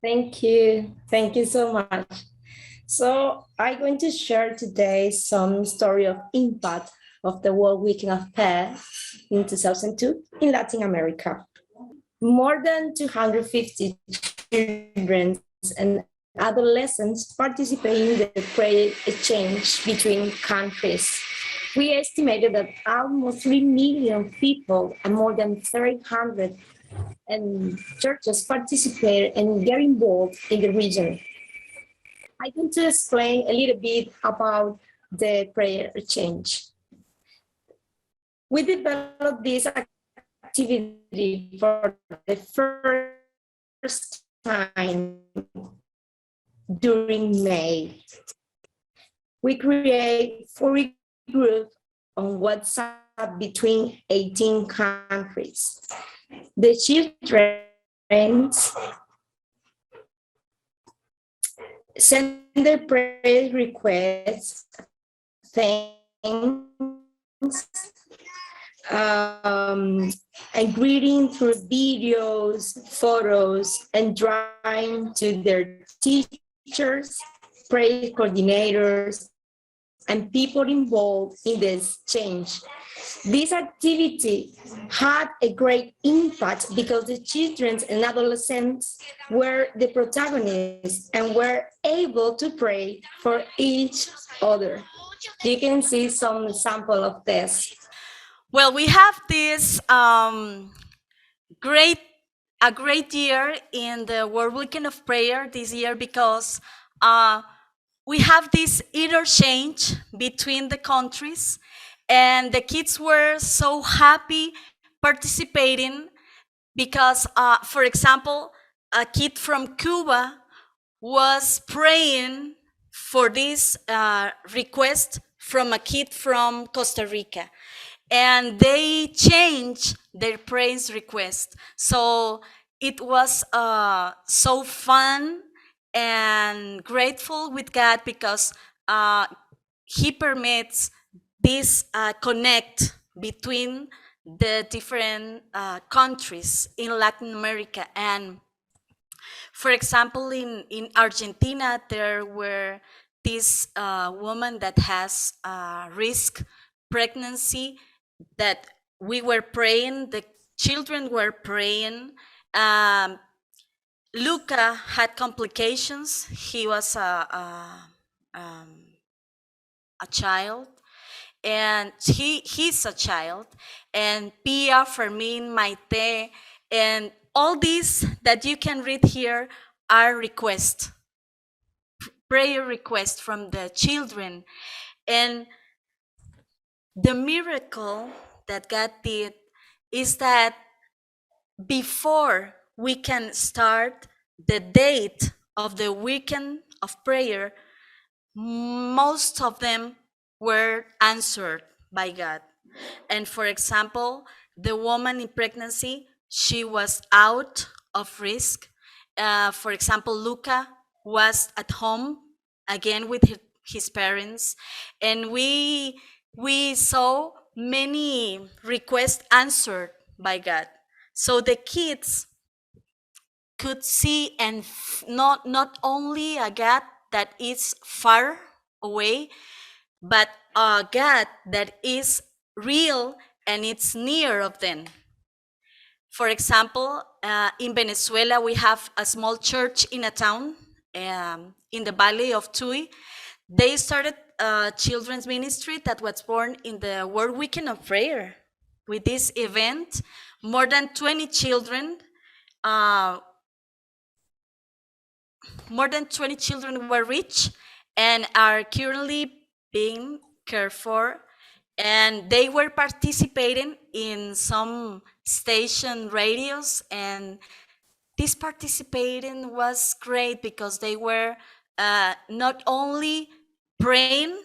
Thank you. Thank you so much. So I'm going to share today some story of impact of the World Weekend of Prayer in 2002 in Latin America. More than 250 children and adolescents participate in the prayer exchange between countries. We estimated that almost 3 million people and more than 300 and churches participate and get involved in the region. I want to explain a little bit about the prayer exchange. We developed this activity for the first time during May. We create 40 groups on WhatsApp between 18 countries. The children send their prayer requests, thanks, and greeting through videos, photos, and drawing to their teachers, prayer coordinators, and people involved in the exchange. This activity had a great impact because the children and adolescents were the protagonists and were able to pray for each other. You can see some example of this. Well, we have this great a great year in the World Weekend of Prayer this year because we have this interchange between the countries, and the kids were so happy participating because, for example, a kid from Cuba was praying for this request from a kid from Costa Rica, and they changed their praise request. So it was so fun and grateful with God because He permits this connect between the different countries in Latin America. And for example, in Argentina, there were this woman that has risk pregnancy that we were praying, the children were praying. Luca had complications. He was a child, and he's a child. And Pia, Fermin, Maite, and all these that you can read here are requests, prayer requests from the children. And the miracle that God did is that before we can start the date of the weekend of prayer, most of them were answered by God. And for example, the woman in pregnancy, she was out of risk. For example, Luca was at home again with his parents, and we saw many requests answered by God. So the kids could see and not only a God that is far away, but a God that is real and it's near of them. For example, in Venezuela, we have a small church in a town in the valley of Tuy. They started a children's ministry that was born in the World Weekend of Prayer. With this event, more than 20 children were reached and are currently being cared for, and they were participating in some station radios, and this participating was great because they were not only praying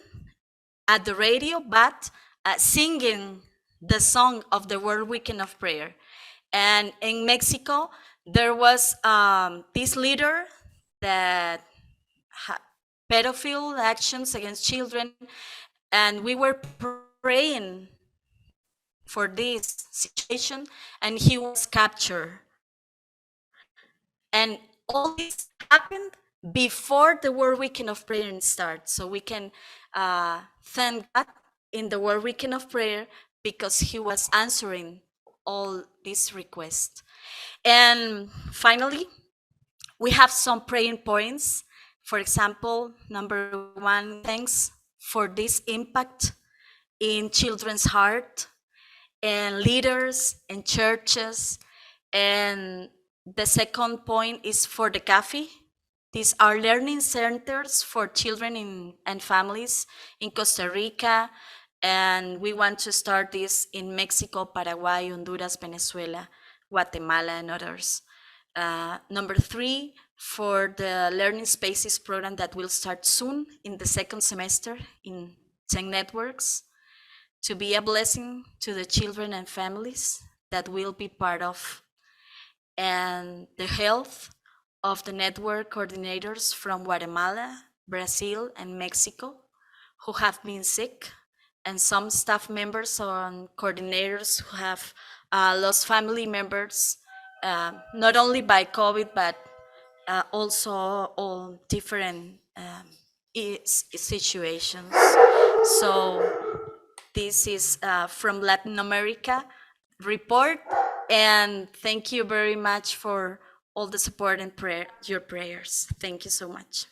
at the radio but singing the song of the World Weekend of Prayer. And in Mexico, there was this leader that had pedophile actions against children, and we were praying for this situation, and he was captured. And all this happened before the World Weekend of Prayer starts. So we can thank God in the World Weekend of Prayer because he was answering all these requests. And finally, we have some praying points. For example, number one, thanks for this impact in children's heart and leaders and churches. And the second point is for the CAFE. These are learning centers for children and families in Costa Rica. And we want to start this in Mexico, Paraguay, Honduras, Venezuela, Guatemala, and others. Number three, for the Learning Spaces program that will start soon in the second semester in 10 networks, to be a blessing to the children and families that will be part of, and the health of the network coordinators from Guatemala, Brazil, and Mexico who have been sick, and some staff members and coordinators who have lost family members, not only by COVID, but also all different situations. So this is from Latin America report, and thank you very much for all the support and your prayers. Thank you so much.